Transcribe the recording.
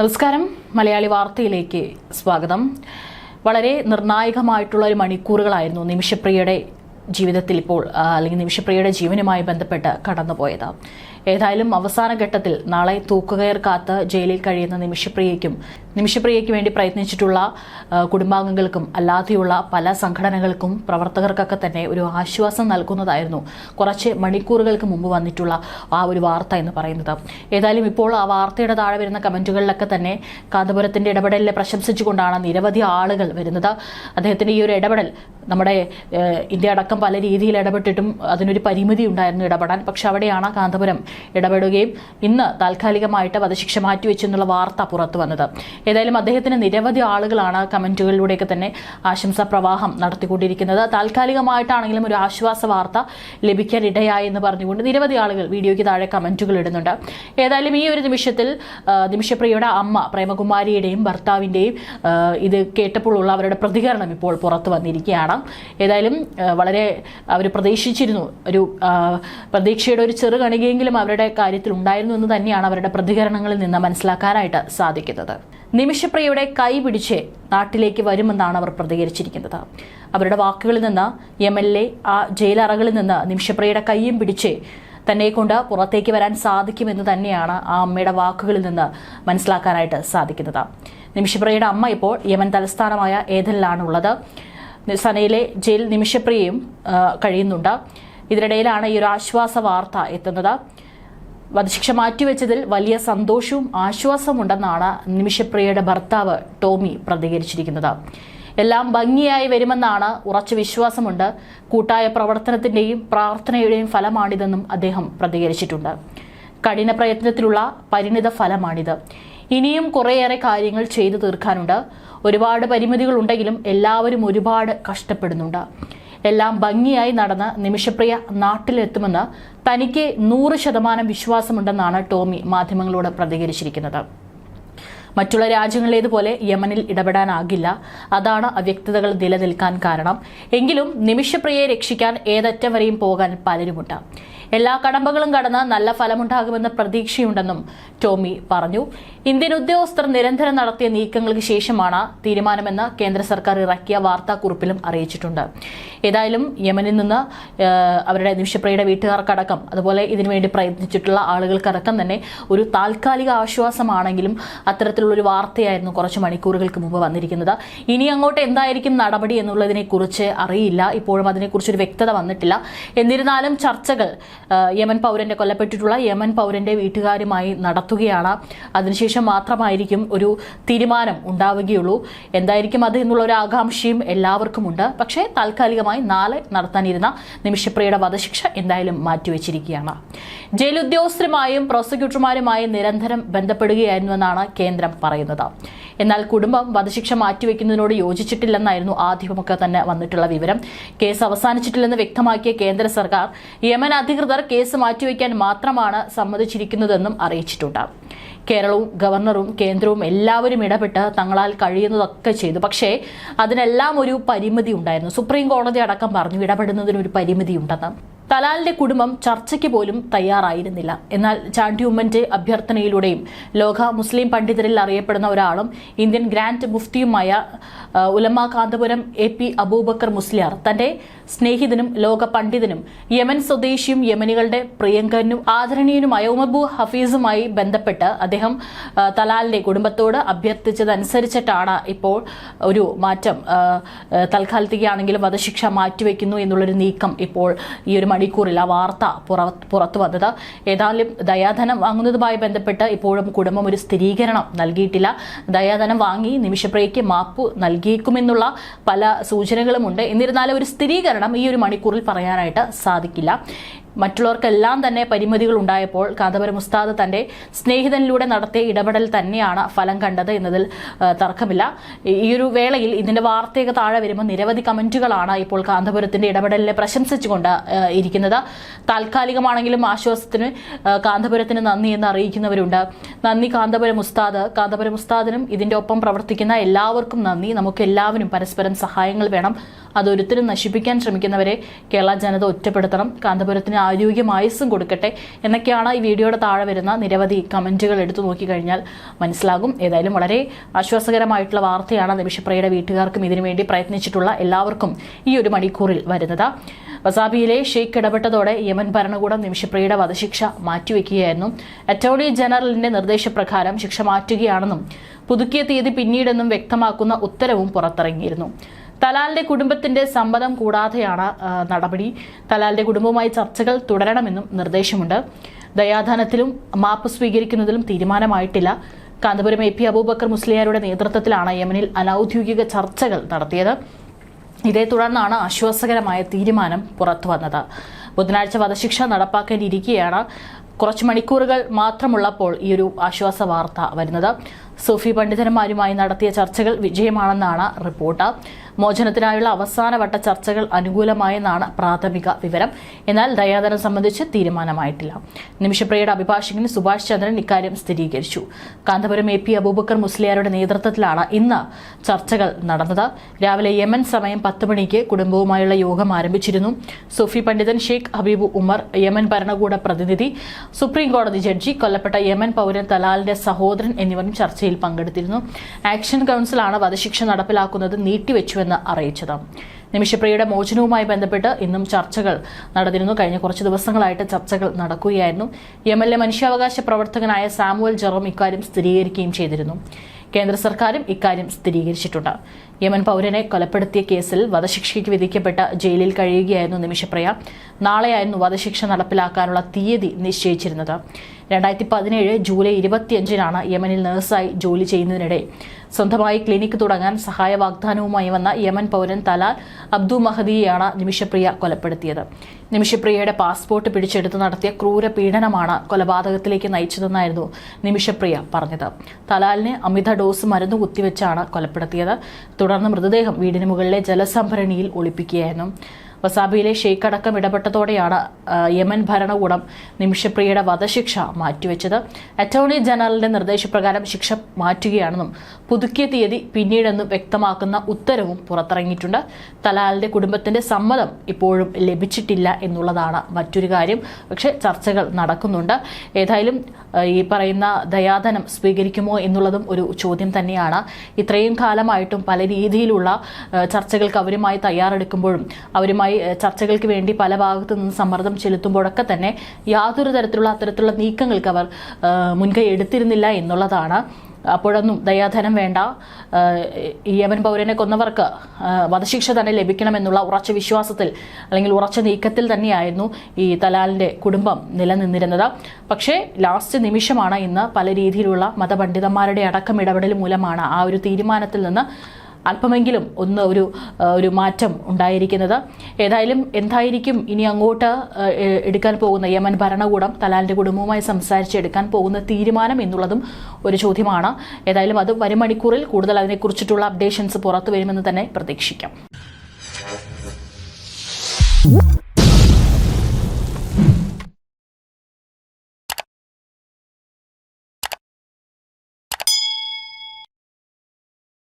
നമസ്കാരം മലയാളി വാർത്തയിലേക്ക് സ്വാഗതം. വളരെ നിർണായകമായിട്ടുള്ള ഒരു മണിക്കൂറുകളായിരുന്നു നിമിഷപ്രിയയുടെ ജീവിതത്തിൽ ഇപ്പോൾ അല്ലെങ്കിൽ നിമിഷപ്രിയയുടെ ജീവനുമായി ബന്ധപ്പെട്ട് കടന്നുപോയത്. ഏതായാലും അവസാന ഘട്ടത്തിൽ നാളെ തൂക്കുകയർ കാത്ത് ജയിലിൽ കഴിയുന്ന നിമിഷപ്രിയയ്ക്ക് വേണ്ടി പ്രയത്നിച്ചിട്ടുള്ള കുടുംബാംഗങ്ങൾക്കും അല്ലാതെയുള്ള പല സംഘടനകൾക്കും പ്രവർത്തകർക്കൊക്കെ തന്നെ ഒരു ആശ്വാസം നൽകുന്നതായിരുന്നു കുറച്ച് മണിക്കൂറുകൾക്ക് മുമ്പ് വന്നിട്ടുള്ള ആ ഒരു വാർത്ത എന്ന് പറയുന്നത്. ഏതായാലും ഇപ്പോൾ ആ വാർത്തയുടെ താഴെ വരുന്ന കമന്റുകളിലൊക്കെ തന്നെ കാന്തപുരത്തിന്റെ ഇടപെടലിനെ പ്രശംസിച്ചുകൊണ്ടാണ് നിരവധി ആളുകൾ വരുന്നത്. അദ്ദേഹത്തിന്റെ ഈ ഒരു ഇടപെടൽ നമ്മുടെ ഇന്ത്യ അടക്കം പല രീതിയിൽ ഇടപെട്ടിട്ടും അതിനൊരു പരിമിതി ഉണ്ടായിരുന്നു ഇടപെടാൻ. പക്ഷെ അവിടെയാണ് കാന്തപുരം ഇടപെടുകയും ഇന്ന് താൽക്കാലികമായിട്ട് വധശിക്ഷ മാറ്റിവെച്ചെന്നുള്ള വാർത്ത പുറത്തു വന്നത്. ഏതായാലും അദ്ദേഹത്തിന് നിരവധി ആളുകളാണ് കമന്റുകളിലൂടെയൊക്കെ തന്നെ ആശംസാ പ്രവാഹം നടത്തിക്കൊണ്ടിരിക്കുന്നത്. താൽക്കാലികമായിട്ടാണെങ്കിലും ഒരു ആശ്വാസ വാർത്ത ലഭിക്കാൻ ഇടയായി എന്ന് പറഞ്ഞുകൊണ്ട് നിരവധി ആളുകൾ വീഡിയോയ്ക്ക് താഴെ കമന്റുകൾ ഇടുന്നുണ്ട്. ഏതായാലും ഈ ഒരു നിമിഷത്തിൽ നിമിഷപ്രിയയുടെ അമ്മ പ്രേമകുമാരിയുടെയും ഭർത്താവിന്റെയും ഇത് കേട്ടപ്പോഴുള്ള അവരുടെ പ്രതികരണം ഇപ്പോൾ പുറത്തു വന്നിരിക്കുകയാണ്. ഏതായാലും വളരെ അവർ പ്രതീക്ഷിച്ചിരുന്നു, ഒരു പ്രതീക്ഷയുടെ ഒരു ചെറുകണികയെങ്കിലും അവരുടെ കാര്യത്തിൽ ഉണ്ടായിരുന്നു എന്ന് തന്നെയാണ് അവരുടെ പ്രതികരണങ്ങളിൽ നിന്ന് മനസ്സിലാക്കാനായിട്ട് സാധിക്കുന്നത്. നിമിഷപ്രിയയുടെ കൈ പിടിച്ച് നാട്ടിലേക്ക് വരുമെന്നാണ് അവർ പ്രതികരിച്ചിരിക്കുന്നത്. അവരുടെ വാക്കുകളിൽ നിന്ന് MLA ആ ജയിലറകളിൽ നിന്ന് നിമിഷപ്രിയയുടെ കൈയും പിടിച്ച് തന്നെ കൊണ്ട് പുറത്തേക്ക് വരാൻ സാധിക്കുമെന്ന് തന്നെയാണ് ആ അമ്മയുടെ വാക്കുകളിൽ നിന്ന് മനസ്സിലാക്കാനായിട്ട് സാധിക്കുന്നത്. നിമിഷപ്രിയയുടെ അമ്മ ഇപ്പോൾ യമൻ തലസ്ഥാനമായ ഏദനിലാണ് ഉള്ളത്. സനയിലെ ജയിൽ നിമിഷപ്രിയയും കഴിയുന്നുണ്ട്. ഇതിനിടയിലാണ് ഈ ഒരു ആശ്വാസ വാർത്ത എത്തുന്നത്. വധശിക്ഷ മാറ്റിവെച്ചതിൽ വലിയ സന്തോഷവും ആശ്വാസമുണ്ടെന്നാണ് നിമിഷപ്രിയയുടെ ഭർത്താവ് ടോമി പ്രതികരിച്ചിരിക്കുന്നത്. എല്ലാം ഭംഗിയായി വരുമെന്നാണ് ഉറച്ച വിശ്വാസമുണ്ട്. കൂട്ടായ പ്രവർത്തനത്തിന്റെയും പ്രാർത്ഥനയുടെയും ഫലമാണിതെന്നും അദ്ദേഹം പ്രതികരിച്ചിട്ടുണ്ട്. കഠിന പ്രയത്നത്തിലുള്ള പരിണിത ഫലമാണിത്. ഇനിയും കുറേയേറെ കാര്യങ്ങൾ ചെയ്തു തീർക്കാനുണ്ട്. ഒരുപാട് പരിമിതികളുണ്ടെങ്കിലും എല്ലാവരും ഒരുപാട് കഷ്ടപ്പെടുന്നുണ്ട്. എല്ലാം ഭംഗിയായി നടന്ന് നിമിഷപ്രിയ നാട്ടിലെത്തുമെന്ന് തനിക്ക് 100% വിശ്വാസമുണ്ടെന്നാണ് ടോമി മാധ്യമങ്ങളോട് പ്രതികരിച്ചിരിക്കുന്നത്. മറ്റുള്ള രാജ്യങ്ങളിലേതുപോലെ യമനിൽ ഇടപെടാനാകില്ല. അതാണ് അവ്യക്തതകൾ നിലനിൽക്കാൻ കാരണം. എങ്കിലും നിമിഷപ്രിയയെ രക്ഷിക്കാൻ ഏതറ്റം വരെയും പോകാൻ പലരുമുണ്ട്. എല്ലാ കടമ്പകളും കടന്ന് നല്ല ഫലമുണ്ടാകുമെന്ന പ്രതീക്ഷയുണ്ടെന്നും ടോമി പറഞ്ഞു. ഇന്ത്യൻ ഉദ്യോഗസ്ഥർ നിരന്തരം നടത്തിയ നീക്കങ്ങൾക്ക് ശേഷമാണ് തീരുമാനമെന്ന് കേന്ദ്ര സർക്കാർ ഇറക്കിയ വാർത്താക്കുറിപ്പിലും അറിയിച്ചിട്ടുണ്ട്. ഏതായാലും യമനിൽ നിന്ന് അവരുടെ നിമിഷപ്രിയയുടെ വീട്ടുകാർക്കടക്കം അതുപോലെ ഇതിനുവേണ്ടി പ്രയത്നിച്ചിട്ടുള്ള ആളുകൾക്കടക്കം തന്നെ ഒരു താൽക്കാലിക ആശ്വാസമാണെങ്കിലും അത്തരത്തിലുള്ളൊരു വാർത്തയായിരുന്നു കുറച്ച് മണിക്കൂറുകൾക്ക് മുമ്പ് വന്നിരിക്കുന്നത്. ഇനി അങ്ങോട്ട് എന്തായിരിക്കും നടപടി എന്നുള്ളതിനെ കുറിച്ച് അറിയില്ല. ഇപ്പോഴും അതിനെക്കുറിച്ചൊരു വ്യക്തത വന്നിട്ടില്ല. എന്നിരുന്നാലും ചർച്ചകൾ യമൻ പൗരന്റെ കൊല്ലപ്പെട്ടിട്ടുള്ള യമൻ പൗരന്റെ വീട്ടുകാരുമായി നടത്തുകയാണ്. അതിനുശേഷം മാത്രമായിരിക്കും ഒരു തീരുമാനം ഉണ്ടാവുകയുള്ളൂ. എന്തായിരിക്കും അത് എന്നുള്ള ഒരു ആകാംക്ഷയും എല്ലാവർക്കുമുണ്ട്. പക്ഷേ താൽക്കാലികമായി നാളെ നടത്താനിരുന്ന നിമിഷപ്രിയയുടെ വധശിക്ഷ എന്തായാലും മാറ്റിവെച്ചിരിക്കുകയാണ്. ജയിൽ ഉദ്യോഗസ്ഥരുമായും പ്രോസിക്യൂട്ടർമാരുമായും നിരന്തരം ബന്ധപ്പെടുകയായിരുന്നുവെന്നാണ് കേന്ദ്രം പറയുന്നത്. എന്നാൽ കുടുംബം വധശിക്ഷ മാറ്റിവെക്കുന്നതിനോട് യോജിച്ചിട്ടില്ലെന്നായിരുന്നു ആദ്യമൊക്കെ തന്നെ വന്നിട്ടുള്ള വിവരം. കേസ് അവസാനിച്ചിട്ടില്ലെന്ന് വ്യക്തമാക്കിയ കേന്ദ്ര സർക്കാർ യമൻ അധികൃതർ കേസ് മാറ്റിവെക്കാൻ മാത്രമാണ് സമ്മതിച്ചിരിക്കുന്നതെന്നും അറിയിച്ചിട്ടുണ്ട്. കേരളവും ഗവർണറും കേന്ദ്രവും എല്ലാവരും ഇടപെട്ട് തങ്ങളാൽ കഴിയുന്നതൊക്കെ ചെയ്തു. പക്ഷേ അതിനെല്ലാം ഒരു പരിമിതി ഉണ്ടായിരുന്നു. സുപ്രീം കോടതി അടക്കം പറഞ്ഞു ഇടപെടുന്നതിനൊരു പരിമിതിയുണ്ടെന്ന്. തലാലിന്റെ കുടുംബം ചർച്ചയ്ക്ക് പോലും തയ്യാറായിരുന്നില്ല. എന്നാൽ ചാണ്ടി ഉമ്മന്റെ അഭ്യർത്ഥനയിലൂടെയും ലോക മുസ്ലിം പണ്ഡിതരിൽ അറിയപ്പെടുന്ന ഒരാളും ഇന്ത്യൻ ഗ്രാൻഡ് മുഫ്തിയുമായ ഉലമ കാന്തപുരം AP അബൂബക്കർ മുസ്ലിയാർ തന്റെ സ്നേഹിതനും ലോക പണ്ഡിതനും യമൻ സ്വദേശിയും യമനികളുടെ പ്രിയങ്കരനും ആദരണീയനുമായ ഉമബു ഹഫീസുമായി ബന്ധപ്പെട്ട് അദ്ദേഹം തലാലിന്റെ കുടുംബത്തോട് അഭ്യർത്ഥിച്ചതനുസരിച്ചിട്ടാണ് ഇപ്പോൾ ഒരു മാറ്റം. തൽക്കാലത്തേക്കാണെങ്കിലും വധശിക്ഷ മാറ്റിവെക്കുന്നു എന്നുള്ളൊരു നീക്കം ഇപ്പോൾ ഈ ഒരു മണിക്കൂറിൽ ആ വാർത്ത പുറത്തു വന്നത്. ഏതായാലും ദയാധനം വാങ്ങുന്നതുമായി ബന്ധപ്പെട്ട് ഇപ്പോഴും കുടുംബം ഒരു സ്ഥിരീകരണം നൽകിയിട്ടില്ല. ദയാധനം വാങ്ങി നിമിഷപ്രിയയ്ക്ക് മാപ്പ് നൽകിയേക്കുമെന്നുള്ള പല സൂചനകളുമുണ്ട്. എന്നിരുന്നാലും ഒരു സ്ഥിരീകരണം ഈ ഒരു മണിക്കൂറിൽ പറയാനായിട്ട് സാധിക്കില്ല. മറ്റുള്ളവർക്കെല്ലാം തന്നെ പരിമിതികൾ ഉണ്ടായപ്പോൾ കാന്തപുരം ഉസ്താദ് തന്റെ സ്നേഹിതനിലൂടെ നടത്തിയ ഇടപെടൽ തന്നെയാണ് ഫലം കണ്ടത് എന്നതിൽ തർക്കമില്ല. ഈ ഒരു വേളയിൽ ഇതിന്റെ വാർത്തയൊക്കെ താഴെ വരുമ്പോൾ നിരവധി കമന്റുകളാണ് ഇപ്പോൾ കാന്തപുരത്തിന്റെ ഇടപെടലിനെ പ്രശംസിച്ചുകൊണ്ട് ഇരിക്കുന്നത്. താൽക്കാലികമാണെങ്കിലും ആശ്വാസത്തിന് കാന്തപുരത്തിന് നന്ദി എന്ന് അറിയിക്കുന്നവരുണ്ട്. നന്ദി കാന്തപുരം ഉസ്താദ്. കാന്തപുരം ഉസ്താദിനും ഇതിന്റെ ഒപ്പം പ്രവർത്തിക്കുന്ന എല്ലാവർക്കും നന്ദി. നമുക്ക് എല്ലാവരും പരസ്പരം സഹായങ്ങൾ വേണം. അതൊരുത്തരും നശിപ്പിക്കാൻ ശ്രമിക്കുന്നവരെ കേരള ജനത ഒറ്റപ്പെടുത്തണം, കാന്തപുരത്തിന് ആരോഗ്യമായുസ്സും കൊടുക്കട്ടെ എന്നൊക്കെയാണ് ഈ വീഡിയോയുടെ താഴെ വരുന്ന നിരവധി കമന്റുകൾ എടുത്തു നോക്കിക്കഴിഞ്ഞാൽ മനസ്സിലാകും. ഏതായാലും വളരെ ആശ്വാസകരമായിട്ടുള്ള വാർത്തയാണ് നിമിഷപ്രിയയുടെ വീട്ടുകാർക്കും ഇതിനുവേണ്ടി പ്രയത്നിച്ചിട്ടുള്ള എല്ലാവർക്കും ഈ ഒരു മണിക്കൂറിൽ വരുന്നത്. വസാബിയിലെ ഷെയ്ഖ് ഇടപെട്ടതോടെ യമൻ ഭരണകൂടം നിമിഷപ്രിയയുടെ വധശിക്ഷ മാറ്റിവെക്കുകയായിരുന്നു. അറ്റോർണി ജനറലിന്റെ നിർദ്ദേശപ്രകാരം ശിക്ഷ മാറ്റുകയാണെന്നും പുതുക്കിയ തീയതി പിന്നീടെന്നും വ്യക്തമാക്കുന്ന ഉത്തരവും പുറത്തിറങ്ങിയിരുന്നു. തലാലിന്റെ കുടുംബത്തിന്റെ സമ്മതം കൂടാതെയാണ് നടപടി. തലാലിന്റെ കുടുംബവുമായി ചർച്ചകൾ തുടരണമെന്നും നിർദ്ദേശമുണ്ട്. ദയാധനത്തിലും മാപ്പ് സ്വീകരിക്കുന്നതിലും തീരുമാനമായിട്ടില്ല. കാന്തപുരം AP അബൂബക്കർ മുസ്ലിയാരുടെ നേതൃത്വത്തിലാണ് യമനിൽ അനൌദ്യോഗിക ചർച്ചകൾ നടത്തിയത്. ഇതേ തുടർന്നാണ് ആശ്വാസകരമായ തീരുമാനം പുറത്തുവന്നത്. ബുധനാഴ്ച വധശിക്ഷ നടപ്പാക്കാനിരിക്കെയാണ് കുറച്ച് മണിക്കൂറുകൾ മാത്രമുള്ളപ്പോൾ ഈ ഒരു ആശ്വാസ വാർത്ത വരുന്നത്. സൂഫി പണ്ഡിതന്മാരുമായി നടത്തിയ ചർച്ചകൾ വിജയമാണെന്നാണ് റിപ്പോർട്ട്. മോചനത്തിനായുള്ള അവസാനവട്ട ചർച്ചകൾ അനുകൂലമായെന്നാണ് പ്രാഥമിക വിവരം. എന്നാൽ ദയാധനം സംബന്ധിച്ച് തീരുമാനമായിട്ടില്ല. നിമിഷപ്രിയയുടെ അഭിഭാഷകൻ സുഭാഷ് ചന്ദ്രൻ ഇക്കാര്യം സ്ഥിരീകരിച്ചു. കാന്തപുരം AP അബൂബക്കർ മുസ്ലിയാരുടെ നേതൃത്വത്തിലാണ് ഇന്ന് ചർച്ചകൾ നടന്നത്. രാവിലെ യമൻ സമയം 10 മണിക്ക് കുടുംബവുമായുള്ള യോഗം ആരംഭിച്ചിരുന്നു. സൂഫി പണ്ഡിതൻ ഷെയ്ഖ് ഹബീബ് ഉമർ, യമൻ ഭരണകൂട പ്രതിനിധി, സുപ്രീം കോടതി ജഡ്ജി, കൊല്ലപ്പെട്ട യമൻ പൗരൻ തലാലിന്റെ സഹോദരൻ എന്നിവരും ചർച്ചയിൽ പങ്കെടുത്തിരുന്നു. ആക്ഷൻ കൗൺസിലാണ് വധശിക്ഷ നടപ്പിലാക്കുന്നത് നീട്ടിവെച്ചുവെന്ന് അറിയിച്ചത്. നിമിഷപ്രിയയുടെ മോചനവുമായി ബന്ധപ്പെട്ട് ഇന്നും ചർച്ചകൾ നടന്നിരുന്നു. കഴിഞ്ഞ കുറച്ച് ദിവസങ്ങളായിട്ട് ചർച്ചകൾ നടക്കുകയായിരുന്നു. യമനിലെ മനുഷ്യാവകാശ പ്രവർത്തകനായ സാമുവൽ ജെറോം ഇക്കാര്യം സ്ഥിരീകരിക്കുകയും ചെയ്തിരുന്നു. കേന്ദ്ര സർക്കാരും ഇക്കാര്യം സ്ഥിരീകരിച്ചിട്ടുണ്ട്. യമൻ പൗരനെ കൊലപ്പെടുത്തിയ കേസിൽ വധശിക്ഷയ്ക്ക് വിധിക്കപ്പെട്ട ജയിലിൽ കഴിയുകയായിരുന്നു നിമിഷപ്രിയ. നാളെയായിരുന്നു വധശിക്ഷ നടപ്പിലാക്കാനുള്ള തീയതി നിശ്ചയിച്ചിരുന്നത്. 2017 ജൂലൈ 25-നാണ് യമനിൽ നഴ്സായി ജോലി ചെയ്യുന്നതിനിടെ സ്വന്തമായി ക്ലിനിക്ക് തുടങ്ങാൻ സഹായ വാഗ്ദാനവുമായി വന്ന യമൻ പൗരൻ തലാൽ അബ്ദു മഹദിയെയാണ് നിമിഷപ്രിയ കൊലപ്പെടുത്തിയത്. നിമിഷപ്രിയയുടെ പാസ്പോർട്ട് പിടിച്ചെടുത്ത് നടത്തിയ ക്രൂര പീഡനമാണ് കൊലപാതകത്തിലേക്ക് നയിച്ചതെന്നായിരുന്നു നിമിഷപ്രിയ പറഞ്ഞത്. തലാലിന് അമിത ഡോസ് മരുന്ന് കുത്തിവെച്ചാണ് കൊലപ്പെടുത്തിയത്. തുടർന്ന് മൃതദേഹം വീടിന് മുകളിലെ ജലസംഭരണിയിൽ ഒളിപ്പിക്കുകയായിരുന്നു. വസാബിയിലെ ഷെയ്ഖ് അടക്കം ഇടപെട്ടതോടെയാണ് യമൻ ഭരണകൂടം നിമിഷപ്രിയയുടെ വധശിക്ഷ മാറ്റിവെച്ചത്. അറ്റോർണി ജനറലിന്റെ നിർദ്ദേശപ്രകാരം ശിക്ഷ മാറ്റുകയാണെന്നും പുതുക്കിയ തീയതി പിന്നീടെന്നും വ്യക്തമാക്കുന്ന ഉത്തരവും പുറത്തിറങ്ങിയിട്ടുണ്ട്. തലാലിന്റെ കുടുംബത്തിന്റെ സമ്മതം ഇപ്പോഴും ലഭിച്ചിട്ടില്ല എന്നുള്ളതാണ് മറ്റൊരു കാര്യം. പക്ഷേ ചർച്ചകൾ നടക്കുന്നുണ്ട്. ഏതായാലും ഈ പറയുന്ന ദയാധനം സ്വീകരിക്കുമോ എന്നുള്ളതും ഒരു ചോദ്യം തന്നെയാണ്. ഇത്രയും കാലമായിട്ടും പല രീതിയിലുള്ള ചർച്ചകൾക്ക് അവരുമായി തയ്യാറെടുക്കുമ്പോഴും അവരുമായി ചർച്ചകൾക്ക് വേണ്ടി പല ഭാഗത്തു നിന്ന് സമ്മർദ്ദം ചെലുത്തുമ്പോഴൊക്കെ തന്നെ യാതൊരു തരത്തിലുള്ള അത്തരത്തിലുള്ള നീക്കങ്ങൾക്ക് അവർ മുൻകൈ എടുത്തിരുന്നില്ല എന്നുള്ളതാണ്. അപ്പോഴൊന്നും ദയാധനം വേണ്ട, യമൻ പൗരനെ കൊന്നവർക്ക് വധശിക്ഷ തന്നെ ലഭിക്കണമെന്നുള്ള ഉറച്ച വിശ്വാസത്തിൽ അല്ലെങ്കിൽ ഉറച്ച നീക്കത്തിൽ തന്നെയായിരുന്നു ഈ തലാലിന്റെ കുടുംബം നിലനിന്നിരുന്നത്. പക്ഷേ ലാസ്റ്റ് നിമിഷമാണ് ഇന്ന് പല രീതിയിലുള്ള മതപണ്ഡിതന്മാരുടെ അടക്കം ഇടപെടൽ മൂലമാണ് ആ ഒരു തീരുമാനത്തിൽ നിന്ന് അല്പമെങ്കിലും ഒരു മാറ്റം ഉണ്ടായിരിക്കുന്നത്. ഏതായാലും എന്തായിരിക്കും ഇനി അങ്ങോട്ട് എടുക്കാൻ പോകുന്ന യമൻ ഭരണകൂടം തലാലിന്റെ കുടുംബവുമായി സംസാരിച്ച് എടുക്കാൻ പോകുന്ന തീരുമാനം എന്നുള്ളതും ഒരു ചോദ്യമാണ്. ഏതായാലും അത് വരും മണിക്കൂറിൽ കൂടുതൽ അതിനെക്കുറിച്ചിട്ടുള്ള അപ്ഡേഷൻസ് പുറത്തു വരുമെന്ന് തന്നെ പ്രതീക്ഷിക്കാം.